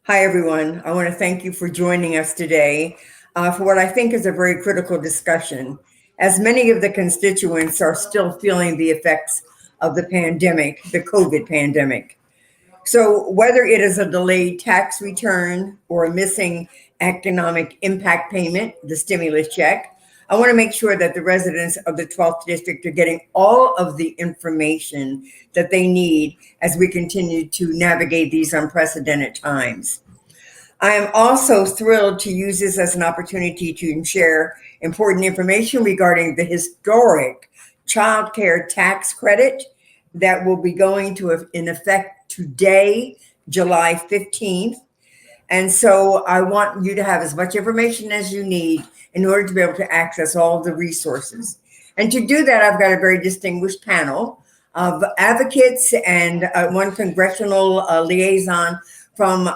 Hi, everyone. I want to thank you for joining us today for what I think is a very critical discussion, as many of the constituents are still feeling the effects of the pandemic, the COVID pandemic. So, whether it is a delayed tax return or a missing economic impact payment, the stimulus check, I want to make sure that the residents of the 12th district are getting all of the information that they need as we continue to navigate these unprecedented times. I am also thrilled to use this as an opportunity to share important information regarding the historic child care tax credit that will be going to in effect today, July 15th. And so I want you to have as much information as you need in order to be able to access all the resources. And to do that, I've got a very distinguished panel of advocates and one congressional liaison from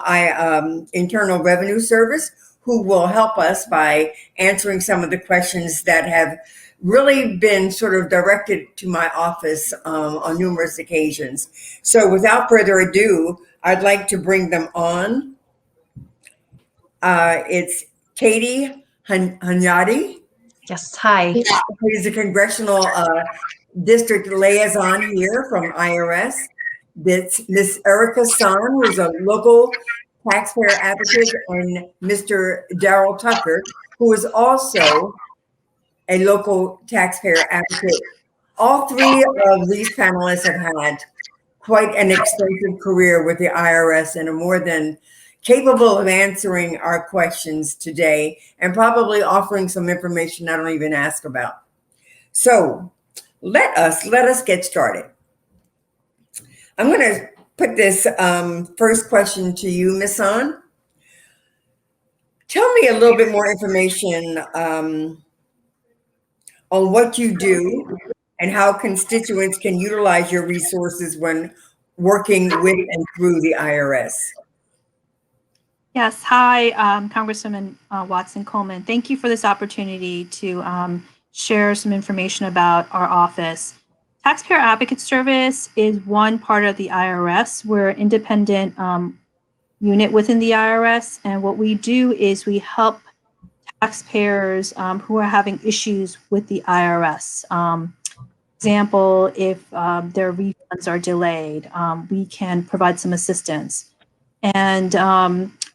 Internal Revenue Service, who will help us by answering some of the questions that have really been sort of directed to my office on numerous occasions. So without further ado, I'd like to bring them on. It's Katie Hanyadi. Yes, hi. Who is a congressional district liaison here from IRS. That's Miss Erica Son, who's a local taxpayer advocate, and Mr. Darrell Tucker, who is also a local taxpayer advocate. All three of these panelists have had quite an extensive career with the IRS and are more than capable of answering our questions today and probably offering some information I don't even ask about. So let us get started. I'm going to put this first question to you, Ms. Son. Tell me a little bit more information on what you do and how constituents can utilize your resources when working with and through the IRS. Yes, hi, Congresswoman Watson Coleman. Thank you for this opportunity to share some information about our office. Taxpayer Advocate Service is one part of the IRS. We're an independent unit within the IRS, and what we do is we help taxpayers who are having issues with the IRS. Example, if their refunds are delayed, we can provide some assistance. And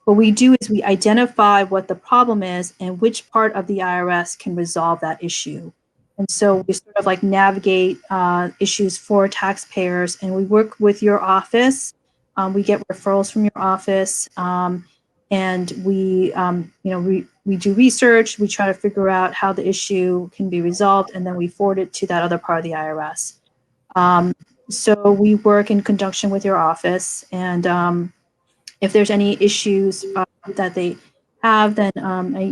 what we do is we identify what the problem is and which part of the IRS can resolve that issue. And so we sort of like navigate issues for taxpayers, and we work with your office. We get referrals from your office, and we do research. We try to figure out how the issue can be resolved, and then we forward it to that other part of the IRS. So we work in conjunction with your office, and if there's any issues that they have, then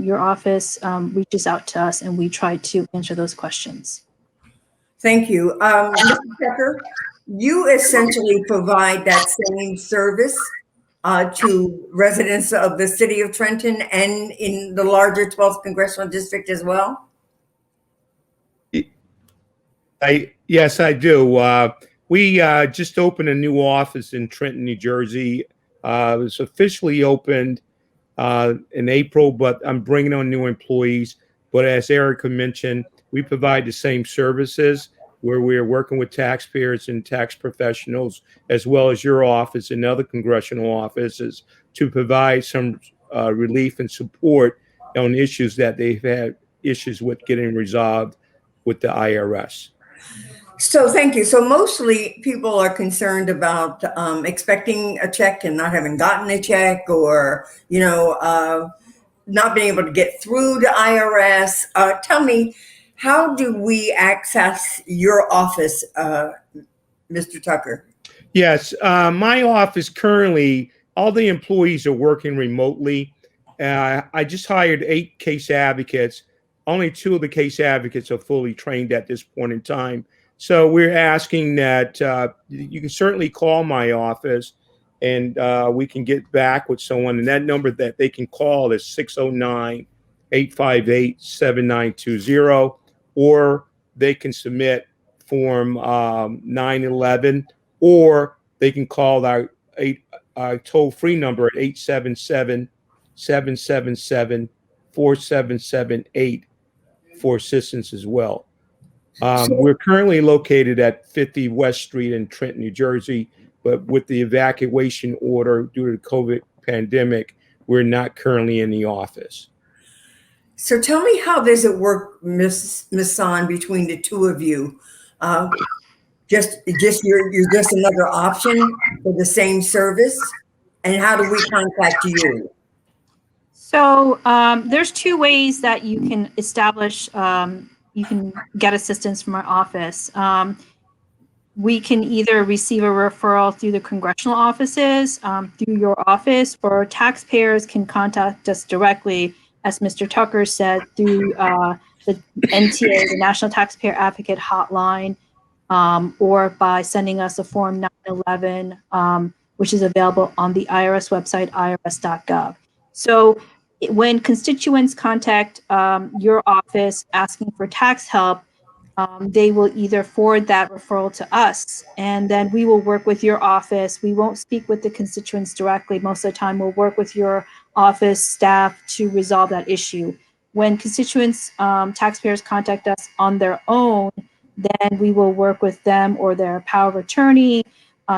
your office reaches out to us and we try to answer those questions. Thank you. Mr. Tucker, you essentially provide that same service to residents of the city of Trenton and in the larger 12th Congressional District as well? Yes, I do. We just opened a new office in Trenton, New Jersey. It was officially opened in April, but I'm bringing on new employees. But as Erica mentioned, we provide the same services where we're working with taxpayers and tax professionals, as well as your office and other congressional offices, to provide some relief and support on issues that they've had issues with getting resolved with the IRS. So thank you. So mostly people are concerned about expecting a check and not having gotten a check, or not being able to get through the IRS. Tell me, how do we access your office, Mr. Tucker? Yes, my office currently, all the employees are working remotely. I just hired 8 case advocates. Only 2 of the case advocates are fully trained at this point in time. So we're asking that you can certainly call my office and we can get back with someone. And that number that they can call is 609-858-7920, or they can submit Form 911, or they can call our toll-free number at 877-777-4778 for assistance as well. We're currently located at 50 West Street in Trenton, New Jersey, but with the evacuation order due to the COVID pandemic, we're not currently in the office. So tell me, how does it work, Miss San, between the two of you? You're just another option for the same service, and how do we contact you? So there's two ways that you can establish, you can get assistance from our office. We can either receive a referral through the congressional offices, through your office, or taxpayers can contact us directly, as Mr. Tucker said, through the NTA, the National Taxpayer Advocate Hotline, or by sending us a Form 911, which is available on the IRS website, irs.gov. So when constituents contact your office asking for tax help, they will either forward that referral to us, and then we will work with your office. We won't speak with the constituents directly. Most of the time, we'll work with your office staff to resolve that issue. When constituents, taxpayers contact us on their own, then we will work with them or their power of attorney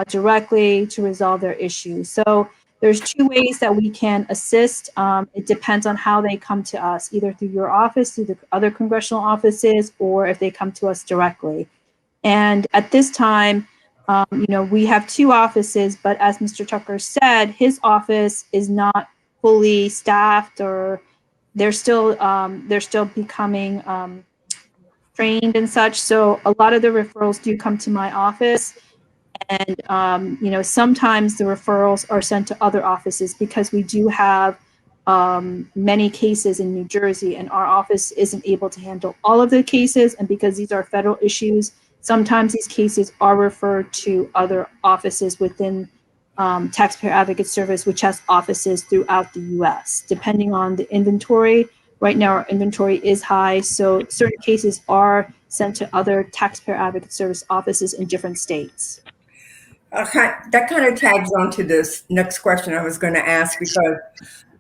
directly to resolve their issue. So there's two ways that we can assist. It depends on how they come to us, either through your office, through the other congressional offices, or if they come to us directly. And at this time, we have two offices, but as Mr. Tucker said, his office is not fully staffed, or they're still becoming trained and such. So a lot of the referrals do come to my office. And, sometimes the referrals are sent to other offices because we do have many cases in New Jersey, and our office isn't able to handle all of the cases. And because these are federal issues, sometimes these cases are referred to other offices within Taxpayer Advocate Service, which has offices throughout the U.S. Depending on the inventory. Right now, our inventory is high, so certain cases are sent to other Taxpayer Advocate Service offices in different states. That kind of tags on to this next question I was going to ask, because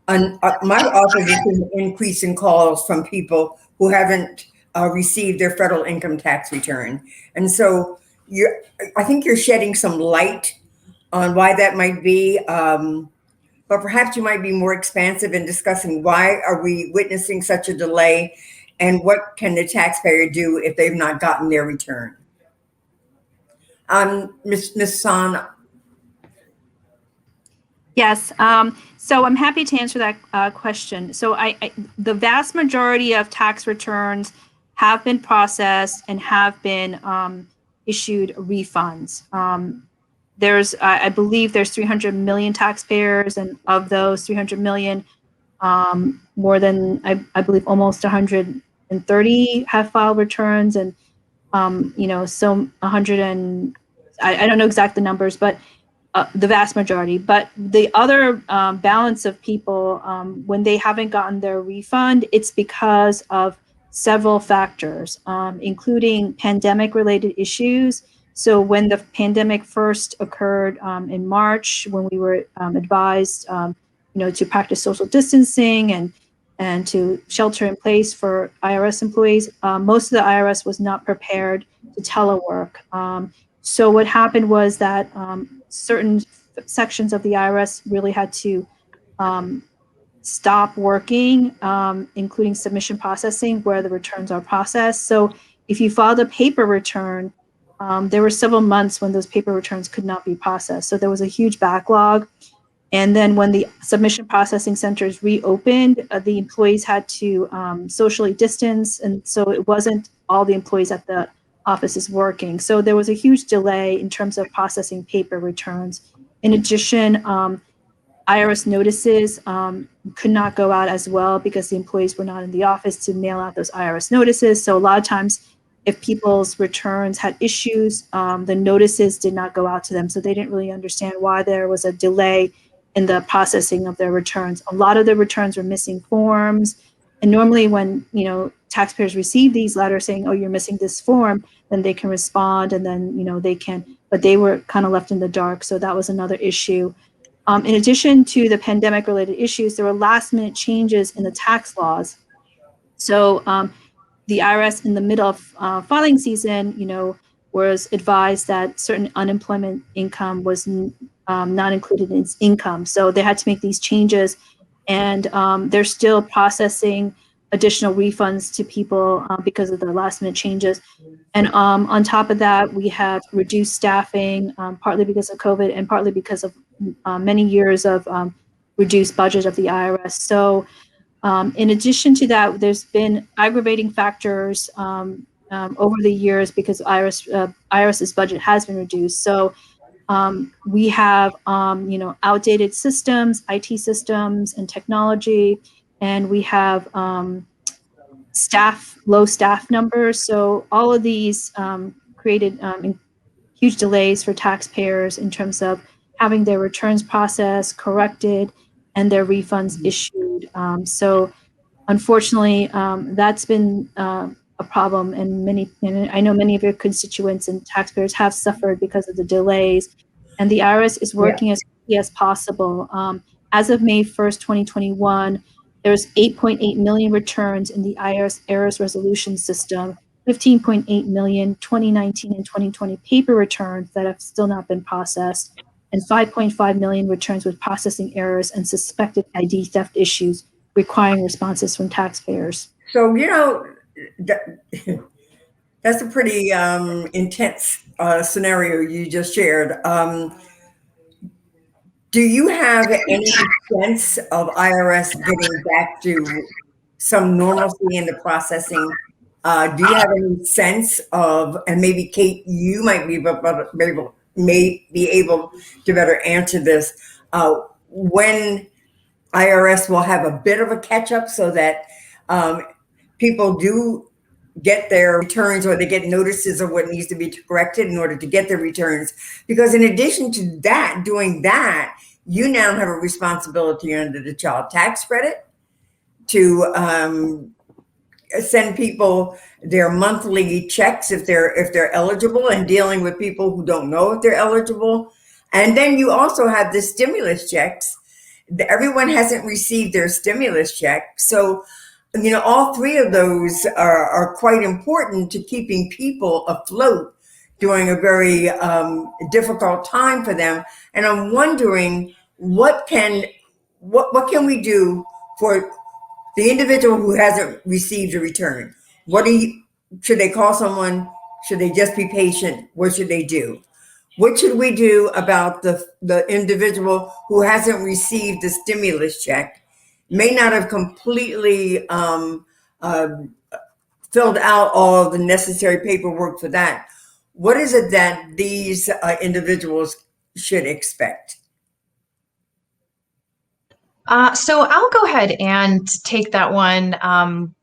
my office is seeing an increase in calls from people who haven't received their federal income tax return. And so I think you're shedding some light on why that might be. But perhaps you might be more expansive in discussing why are we witnessing such a delay, and what can the taxpayer do if they've not gotten their return? Ms. San. Yes, so I'm happy to answer that question. So the vast majority of tax returns have been processed and have been issued refunds. I believe there's 300 million taxpayers, and of those 300 million, more than, I believe almost 130 have filed returns, and so 100 and I don't know exact the numbers, but the vast majority. But the other balance of people, when they haven't gotten their refund, it's because of several factors, including pandemic-related issues. So when the pandemic first occurred in March, when we were advised, to practice social distancing and to shelter in place for IRS employees, most of the IRS was not prepared to telework. So what happened was that certain sections of the IRS really had to stop working, including submission processing, where the returns are processed. So if you filed a paper return, there were several months when those paper returns could not be processed. So there was a huge backlog. And then when the submission processing centers reopened, the employees had to socially distance. And so it wasn't all the employees at the offices working. So there was a huge delay in terms of processing paper returns. In addition, IRS notices could not go out as well because the employees were not in the office to mail out those IRS notices. So a lot of times, if people's returns had issues, the notices did not go out to them. So they didn't really understand why there was a delay in the processing of their returns. A lot of the returns were missing forms. And normally when, taxpayers receive these letters saying, oh, you're missing this form, then they can respond, and then, they can, but they were kind of left in the dark. So that was another issue. In addition to the pandemic-related issues, there were last-minute changes in the tax laws. So the IRS, in the middle of filing season, was advised that certain unemployment income was not included in its income. So they had to make these changes, and they're still processing additional refunds to people because of the last-minute changes. And on top of that, we have reduced staffing, partly because of COVID and partly because of many years of reduced budget of the IRS. So in addition to that, there's been aggravating factors over the years because IRS's budget has been reduced. So we have, outdated systems, IT systems and technology, and we have low staff numbers. So all of these created huge delays for taxpayers in terms of having their returns processed, corrected, and their refunds issued. So unfortunately, that's been a problem, and I know many of your constituents and taxpayers have suffered because of the delays. And the IRS is working as quickly as possible. As of May 1st, 2021, there's 8.8 million returns in the IRS errors resolution system, 15.8 million 2019 and 2020 paper returns that have still not been processed, and 5.5 million returns with processing errors and suspected ID theft issues requiring responses from taxpayers. So, that's a pretty intense scenario you just shared. Do you have any sense of IRS getting back to some normalcy in the processing? Do you have any sense of, and maybe Kate, you might be able to better answer this, when IRS will have a bit of a catch up so that people do get their returns, or they get notices of what needs to be corrected in order to get their returns. Because in addition to that, doing that, you now have a responsibility under the child tax credit to send people their monthly checks if they're eligible, and dealing with people who don't know if they're eligible. And then you also have the stimulus checks. Everyone hasn't received their stimulus check. So all three of those are quite important to keeping people afloat during a very difficult time for them. And I'm wondering, what can we do for the individual who hasn't received a return? Should they call someone? Should they just be patient? What should they do? What should we do about the individual who hasn't received the stimulus check, may not have completely filled out all of the necessary paperwork for that? What is it that these individuals should expect? So I'll go ahead and take that one.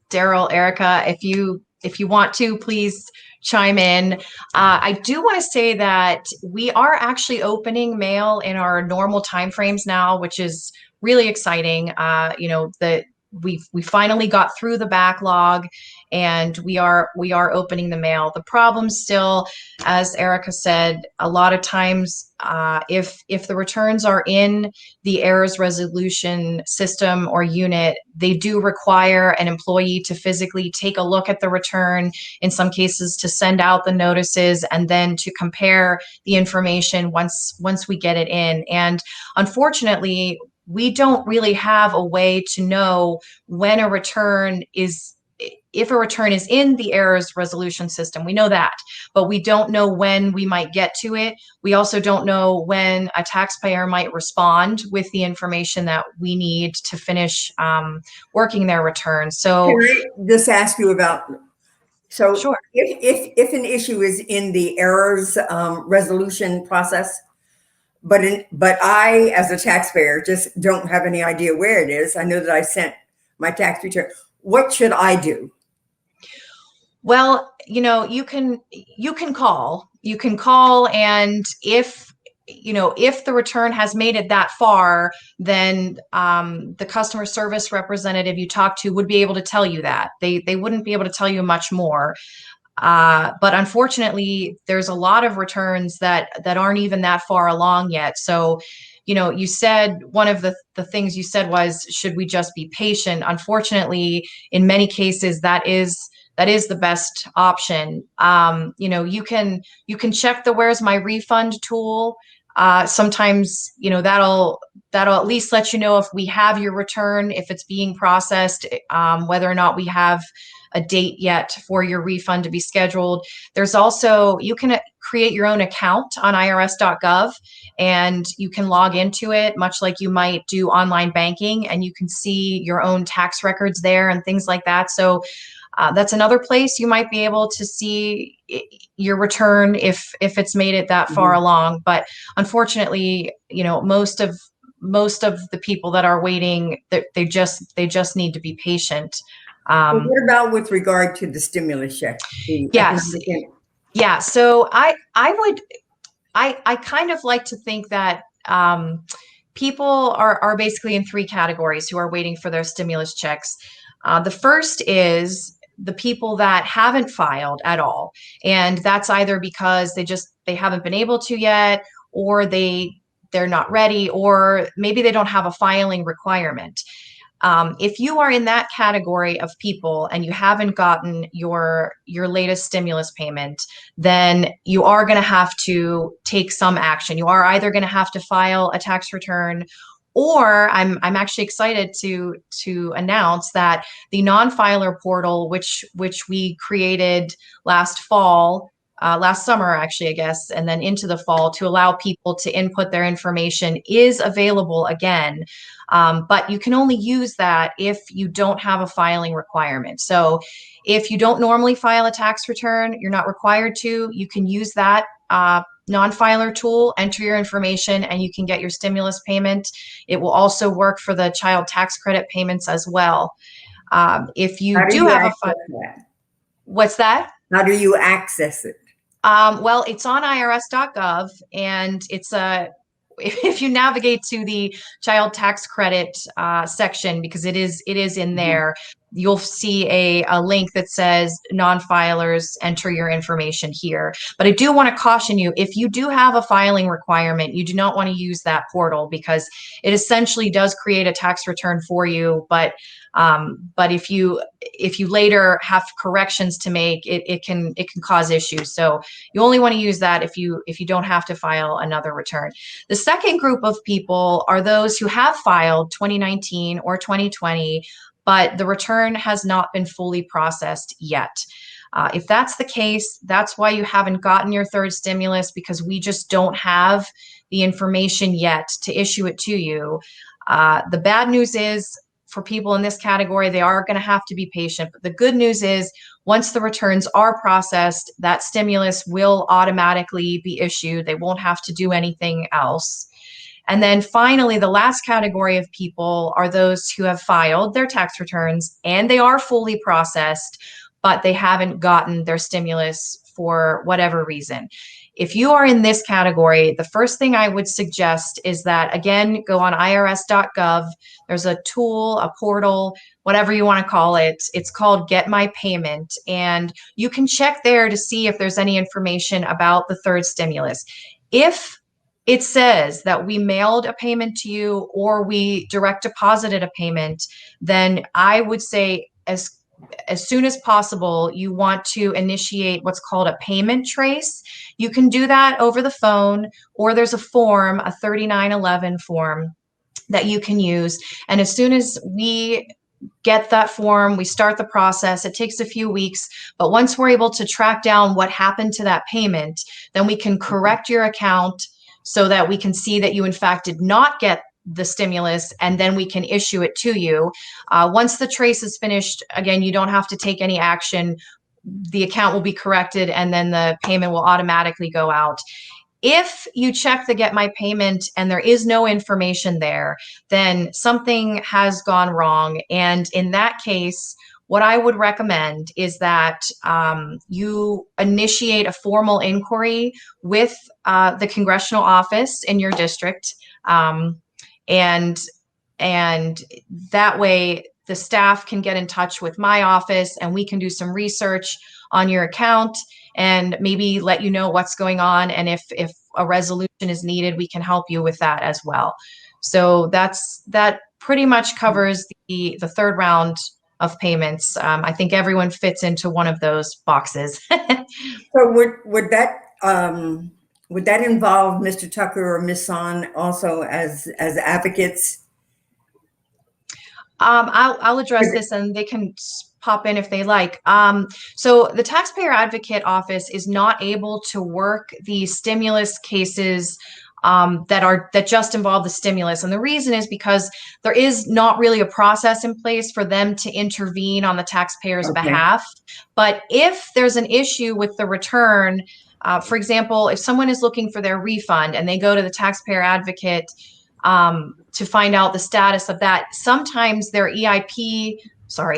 Daryl, Erica, if you want to, please chime in. I do want to say that we are actually opening mail in our normal timeframes now, which is really exciting. That we finally got through the backlog, and we are opening the mail. The problem still, as Erica said, a lot of times if the returns are in the errors resolution system or unit, they do require an employee to physically take a look at the return, in some cases to send out the notices, and then to compare the information once we get it in. And unfortunately, we don't really have a way to know when a return is, if a return is in the errors resolution system. We know that, but we don't know when we might get to it. We also don't know when a taxpayer might respond with the information that we need to finish working their return. So can I just ask you about, so sure. if an issue is in the errors resolution process, but I, as a taxpayer, just don't have any idea where it is. I know that I sent my tax return. What should I do? Well, you can call. You can call, and if the return has made it that far, then the customer service representative you talk to would be able to tell you that. They wouldn't be able to tell you much more. But unfortunately, there's a lot of returns that aren't even that far along yet. So, you said one of the things you said was, should we just be patient? Unfortunately, in many cases, that is the best option. You can check the Where's My Refund tool. Sometimes, that'll at least let you know if we have your return, if it's being processed, whether or not we have a date yet for your refund to be scheduled. There's also, you can create your own account on irs.gov, and you can log into it much like you might do online banking, and you can see your own tax records there and things like that. So that's another place you might be able to see your return if it's made it that far along. But unfortunately, most of the people that are waiting, they just need to be patient. What about with regard to the stimulus check? Yes. Yeah. So I kind of like to think that people are basically in three categories who are waiting for their stimulus checks. The first is the people that haven't filed at all. And that's either because they haven't been able to yet, or they're not ready, or maybe they don't have a filing requirement. If you are in that category of people and you haven't gotten your latest stimulus payment, then you are going to have to take some action. You are either going to have to file a tax return, or I'm actually excited to announce that the non-filer portal, which we created last summer, actually, I guess, and then into the fall, to allow people to input their information, is available again. But you can only use that if you don't have a filing requirement. So if you don't normally file a tax return, you're not required to. You can use that non-filer tool, enter your information, and you can get your stimulus payment. It will also work for the child tax credit payments as well. If you do have what's that? How do you access it? Well, it's on irs.gov, and if you navigate to the child tax credit section, because it is in there, you'll see a link that says non-filers, enter your information here. But I do want to caution you, if you do have a filing requirement, you do not want to use that portal, because it essentially does create a tax return for you. But if you later have corrections to make, it can cause issues. So you only want to use that if you don't have to file another return. The second group of people are those who have filed 2019 or 2020, but the return has not been fully processed yet. If that's the case, that's why you haven't gotten your third stimulus, because we just don't have the information yet to issue it to you. The bad news is, for people in this category, they are going to have to be patient. But the good news is, once the returns are processed, that stimulus will automatically be issued. They won't have to do anything else. And then finally, the last category of people are those who have filed their tax returns and they are fully processed, but they haven't gotten their stimulus for whatever reason. If you are in this category, the first thing I would suggest is that, again, go on irs.gov. There's a tool, a portal, whatever you want to call it. It's called Get My Payment. And you can check there to see if there's any information about the third stimulus. If it says that we mailed a payment to you or we direct deposited a payment, then I would say as soon as possible, you want to initiate what's called a payment trace. You can do that over the phone, or there's a form, a 3911 form that you can use. And as soon as we get that form, we start the process. It takes a few weeks, but once we're able to track down what happened to that payment, then we can correct your account so that we can see that you in fact did not get the stimulus, and then we can issue it to you. Once the trace is finished, again, you don't have to take any action. The account will be corrected, and then the payment will automatically go out. If you check the Get My Payment and there is no information there, then something has gone wrong. And in that case, what I would recommend is that you initiate a formal inquiry with the congressional office in your district. And that way the staff can get in touch with my office and we can do some research on your account and maybe let you know what's going on. And if a resolution is needed, we can help you with that as well. So that pretty much covers the third round of payments. I think everyone fits into one of those boxes. So would that involve Mr. Tucker or Ms. Son also as advocates? I'll address this, and they can pop in if they like. So the Taxpayer Advocate Office is not able to work the stimulus cases that just involve the stimulus. And the reason is because there is not really a process in place for them to intervene on the taxpayer's behalf. But if there's an issue with the return, for example, if someone is looking for their refund and they go to the Taxpayer Advocate to find out the status of that, sometimes their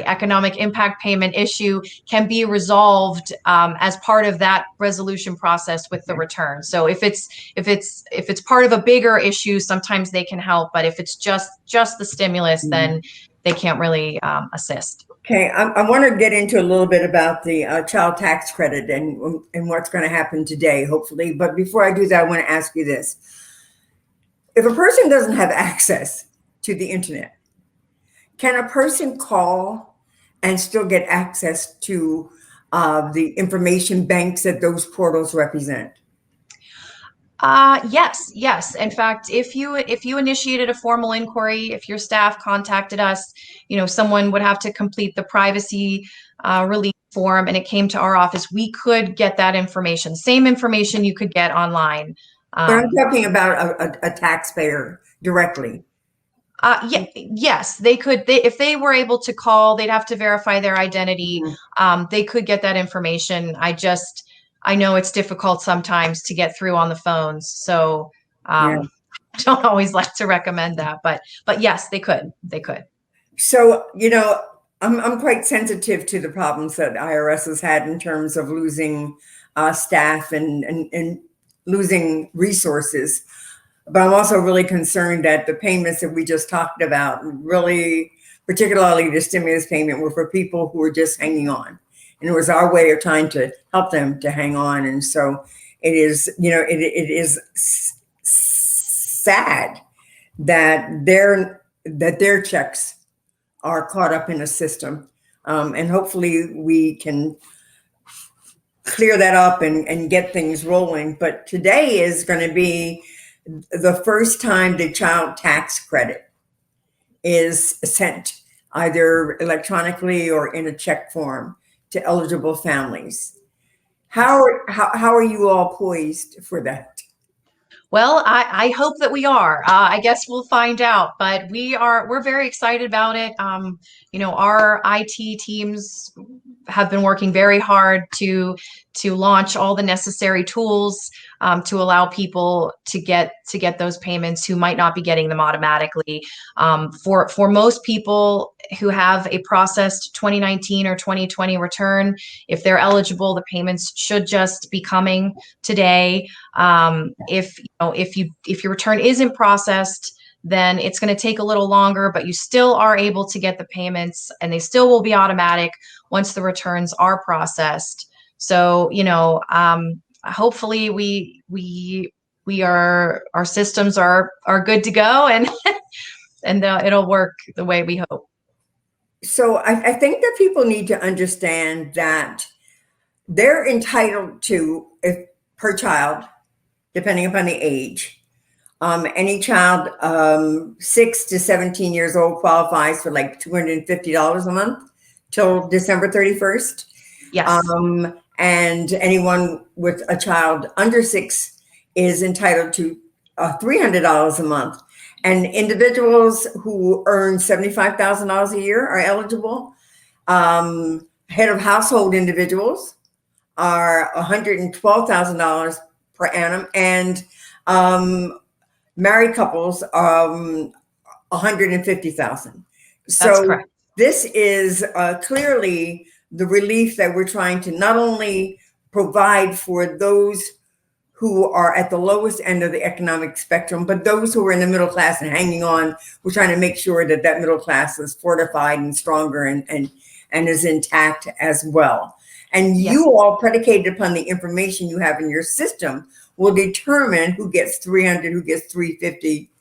economic impact payment issue can be resolved as part of that resolution process with the return. So if it's part of a bigger issue, sometimes they can help. But if it's just the stimulus, then they can't really assist. Okay, I want to get into a little bit about the child tax credit and what's going to happen today, hopefully. But before I do that, I want to ask you this. If a person doesn't have access to the internet, can a person call and still get access to the information banks that those portals represent? Yes. In fact, if you initiated a formal inquiry, if your staff contacted us, someone would have to complete the privacy release form, and it came to our office, we could get that information. Same information you could get online. But I'm talking about a taxpayer directly. Yes, they could. If they were able to call, they'd have to verify their identity. They could get that information. I know it's difficult sometimes to get through on the phones, so I don't always like to recommend that. But yes, they could. So I'm quite sensitive to the problems that IRS has had in terms of losing staff and losing resources. But I'm also really concerned that the payments that we just talked about, really, particularly the stimulus payment, were for people who were just hanging on. And it was our way of trying to help them to hang on. And so it is, it is sad that their checks are caught up in a system. And hopefully we can clear that up and get things rolling. But today is going to be the first time the child tax credit is sent either electronically or in a check form to eligible families. How are you all poised for that? Well, I hope that we are. I guess we'll find out, but we're very excited about it. Our IT teams have been working very hard to launch all the necessary tools to allow people to get those payments who might not be getting them automatically. For most people who have a processed 2019 or 2020 return, if they're eligible, the payments should just be coming today. If your return isn't processed, then it's going to take a little longer, but you still are able to get the payments, and they still will be automatic once the returns are processed. So, hopefully our systems are good to go, and it'll work the way we hope. So I think that people need to understand that they're entitled to, if per child, depending upon the age, any child 6 to 17 years old qualifies for like $250 a month till December 31st. Yes. And anyone with a child under 6 is entitled to $300 a month. And individuals who earn $75,000 a year are eligible. Head of household individuals are $112,000 per annum, and married couples $150,000. So that's correct. This is clearly the relief that we're trying to not only provide for those who are at the lowest end of the economic spectrum, but those who are in the middle class and hanging on. We're trying to make sure that that middle class is fortified and stronger and is intact as well. And yes, you all, predicated upon the information you have in your system, will determine who gets 300, who gets 350,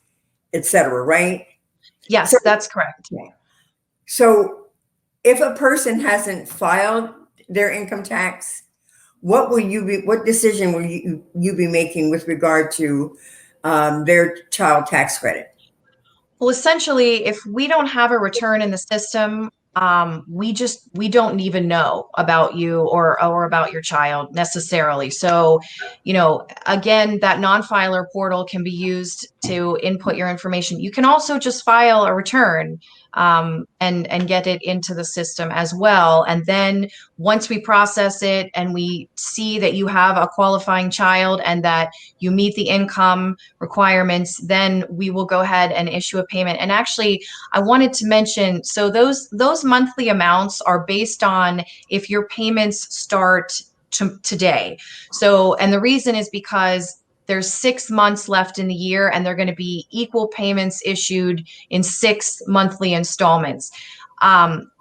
et cetera, right? Yes, So- that's correct. So if a person hasn't filed their income tax, what decision will you be making with regard to their child tax credit? Well, essentially, if we don't have a return in the system, we don't even know about you or about your child necessarily. So, again, that non-filer portal can be used to input your information. You can also just file a return and get it into the system as well. And then once we process it and we see that you have a qualifying child and that you meet the income requirements, then we will go ahead and issue a payment. And actually, I wanted to mention, so those monthly amounts are based on if your payments start today. So, and the reason is because there's 6 months left in the year, and they're going to be equal payments issued in 6 monthly installments.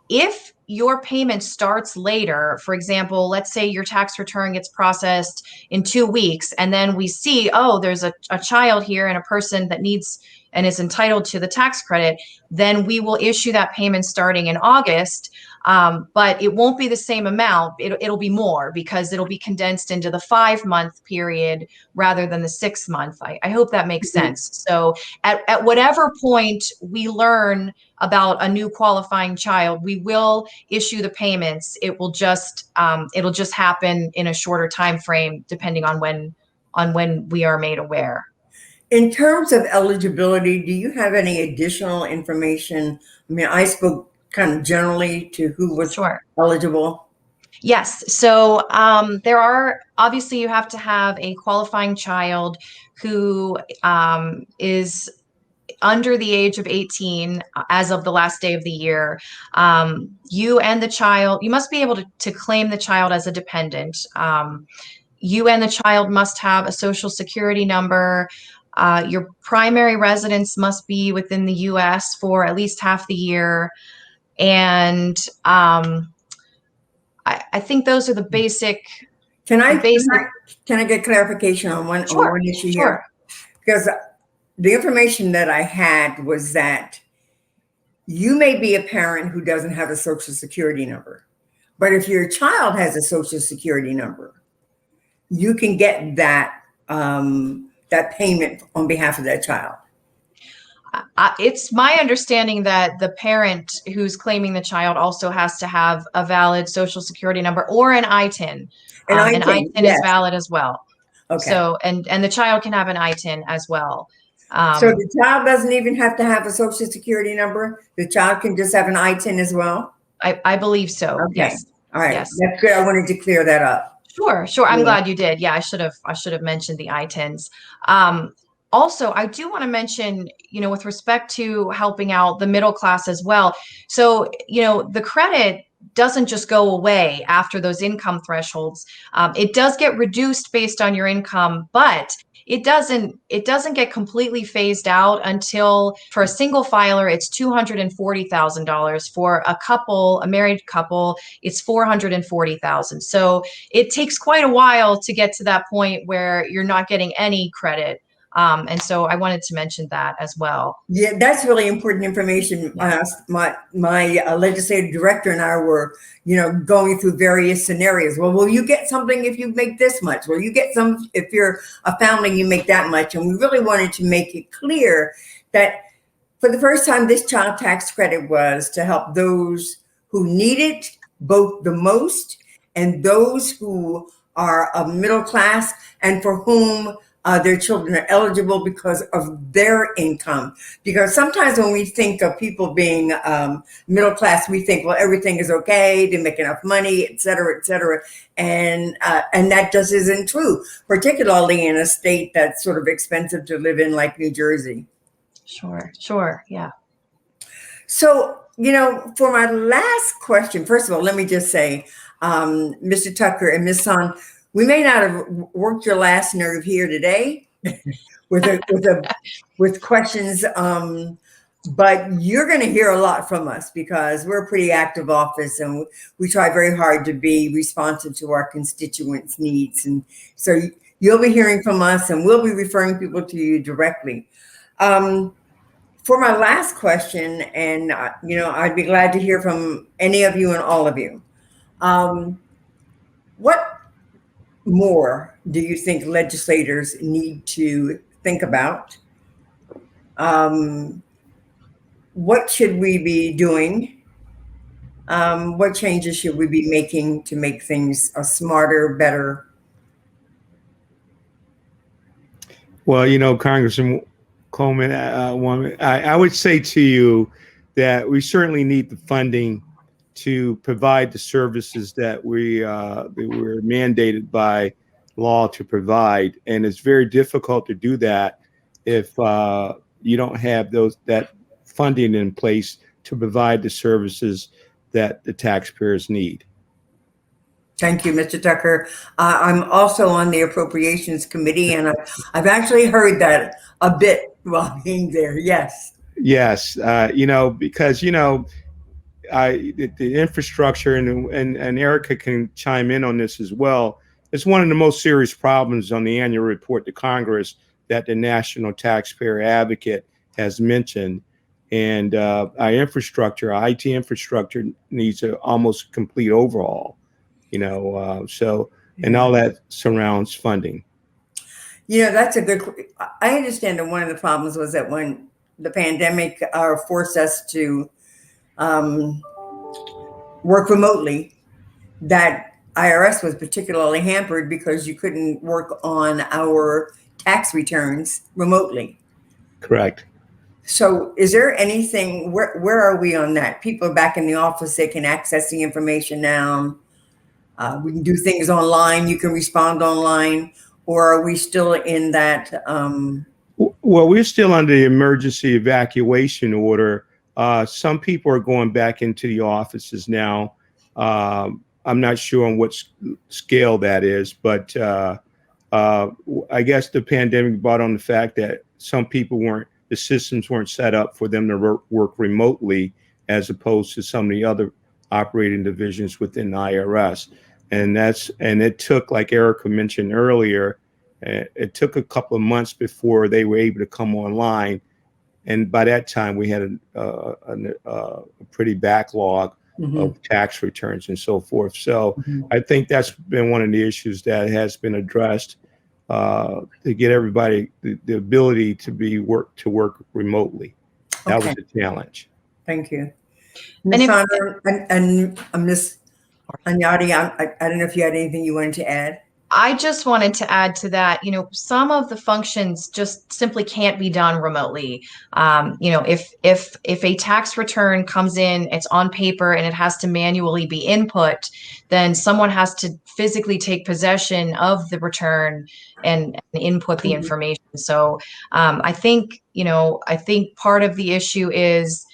If your payment starts later, for example, let's say your tax return gets processed in 2 weeks, and then we see, oh, there's a child here and a person that needs and is entitled to the tax credit, then we will issue that payment starting in August. But it won't be the same amount. It'll be more because it'll be condensed into the 5-month period rather than the 6 month. I hope that makes sense. So at whatever point we learn about a new qualifying child, we will issue the payments. It will just happen in a shorter time frame depending on when we are made aware. In terms of eligibility, do you have any additional information? I mean, I spoke kind of generally to who was Sure. eligible. Yes. So there are, obviously you have to have a qualifying child who is under the age of 18 as of the last day of the year. You and the child, you must be able to claim the child as a dependent. You and the child must have a social security number. Your primary residence must be within the U.S. for at least half the year. And I think those are the basic. Can I get clarification on one issue here? Because the information that I had was that you may be a parent who doesn't have a social security number, but if your child has a social security number, you can get that that payment on behalf of that child. It's my understanding that the parent who's claiming the child also has to have a valid social security number or an ITIN. An ITIN yes. is valid as well. Okay. So, and the child can have an ITIN as well. So the child doesn't even have to have a social security number. The child can just have an ITIN as well. I believe so. Okay. Yes. All right. Yes. That's good. I wanted to clear that up. Sure. I'm glad you did. Yeah, I should have mentioned the ITINs. Also, I do want to mention, with respect to helping out the middle class as well. So, the credit doesn't just go away after those income thresholds. It does get reduced based on your income, but it doesn't get completely phased out until, for a single filer, it's $240,000. For a married couple, it's $440,000. So it takes quite a while to get to that point where you're not getting any credit. And so I wanted to mention that as well. Yeah, that's really important information. Yeah. My legislative director and I were, going through various scenarios. Well, will you get something if you make this much? Will you get some if you're a family, you make that much? And we really wanted to make it clear that for the first time, this child tax credit was to help those who need it both the most and those who are of middle class and for whom their children are eligible because of their income. Because sometimes when we think of people being middle class, we think, well, everything is okay, they make enough money, et cetera, et cetera. And that just isn't true, particularly in a state that's sort of expensive to live in, like New Jersey. Sure. Yeah. So, for my last question, first of all, let me just say, Mr. Tucker and Ms. Son, we may not have worked your last nerve here today with questions, but you're going to hear a lot from us because we're a pretty active office and we try very hard to be responsive to our constituents' needs. And so You'll be hearing from us, and we'll be referring people to you directly. For my last question, and I'd be glad to hear from any of you and all of you. What more do you think legislators need to think about? What should we be doing? What changes should we be making to make things a smarter, better? Well, Congresswoman Coleman, I would say to you that we certainly need the funding to provide the services that we're mandated by law to provide, and it's very difficult to do that if you don't have that funding in place to provide the services that the taxpayers need. Thank you, Mr. Tucker. I'm also on the Appropriations Committee, and I've actually heard that a bit while being there. Yes. Yes, because the infrastructure, and Erica can chime in on this as well. It's one of the most serious problems on the annual report to Congress that the National Taxpayer Advocate has mentioned. And our infrastructure, our IT infrastructure, needs an almost complete overhaul. And all that surrounds funding. That's a good. I understand that one of the problems was that when the pandemic forced us to work remotely, that IRS was particularly hampered because you couldn't work on our tax returns remotely. Correct. So is there anything, where are we on that? People are back in the office, they can access the information now. We can do things online, you can respond online, or are we still in that? Well, we're still under the emergency evacuation order. Some people are going back into the offices now. I'm not sure on what scale that is, but I guess the pandemic brought on the fact that some people the systems weren't set up for them to work remotely, as opposed to some of the other operating divisions within the IRS. And it took, like Erica mentioned earlier, it took a couple of months before they were able to come online. And by that time, we had a pretty backlog of tax returns and so forth. So I think that's been one of the issues that has been addressed, to get everybody the ability to work remotely. That was a challenge. Thank you. Ms. Saunders and Ms. Anyadi, I don't know if you had anything you wanted to add. I just wanted to add to that, some of the functions just simply can't be done remotely. If a tax return comes in, it's on paper and it has to manually be input, then someone has to physically take possession of the return and input the information. So I think part of the issue is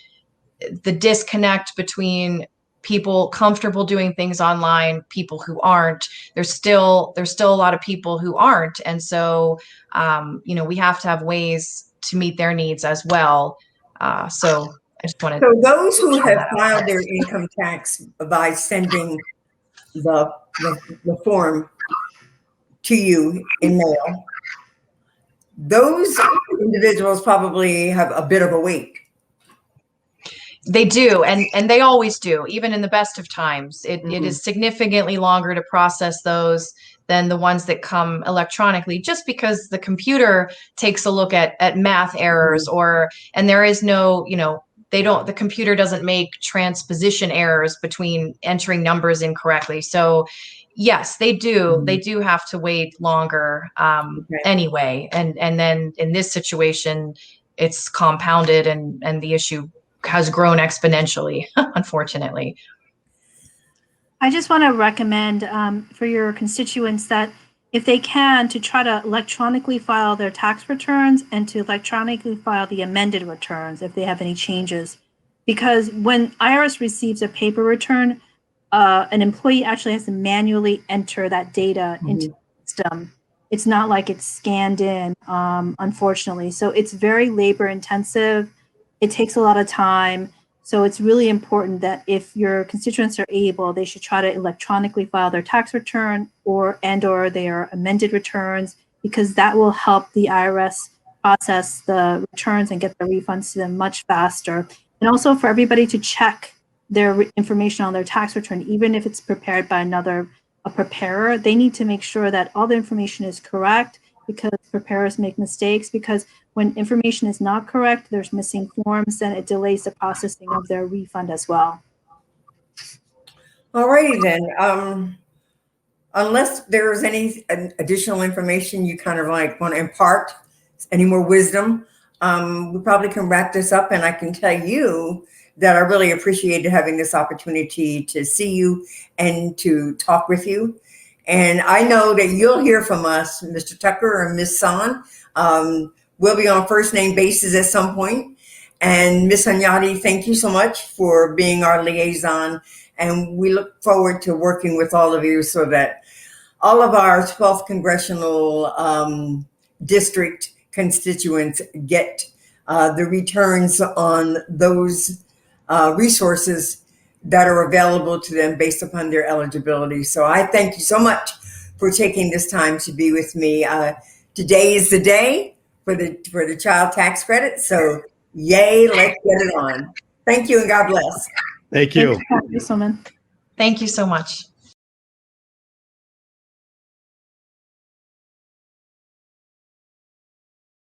the disconnect between people comfortable doing things online, people who aren't. There's still a lot of people who aren't, and so we have to have ways to meet their needs as well. So I just wanted. So those who have filed their income tax by sending the form to you in mail, those individuals probably have a bit of a wait. They do, and they always do, even in the best of times. It is significantly longer to process those than the ones that come electronically, just because the computer takes a look at math errors, and there is no, the computer doesn't make transposition errors between entering numbers incorrectly. So yes, they do have to wait longer anyway. And then in this situation, it's compounded and the issue has grown exponentially, unfortunately. I just want to recommend for your constituents that if they can, to try to electronically file their tax returns and to electronically file the amended returns if they have any changes. Because when IRS receives a paper return, an employee actually has to manually enter that data into the system. It's not like it's scanned in, unfortunately. So it's very labor intensive. It takes a lot of time. So it's really important that if your constituents are able, they should try to electronically file their tax return or their amended returns, because that will help the IRS process the returns and get the refunds to them much faster. And also for everybody to check their information on their tax return, even if it's prepared by a preparer, they need to make sure that all the information is correct, because preparers make mistakes. Because when information is not correct, there's missing forms, then it delays the processing of their refund as well. All righty then. Unless there's any additional information you kind of like want to impart, any more wisdom, we probably can wrap this up. And I can tell you that I really appreciated having this opportunity to see you and to talk with you. And I know that you'll hear from us, Mr. Tucker or Ms. San. We'll be on first name basis at some point. And Ms. Hanyadi, thank you so much for being our liaison. And we look forward to working with all of you so that all of our 12th congressional district constituents get the returns on those resources that are available to them based upon their eligibility. So I thank you so much for taking this time to be with me. Today is the day for the child tax credit. So yay, let's get it on. Thank you and God bless. Thank you. Thank you, Congresswoman. Thank you so much.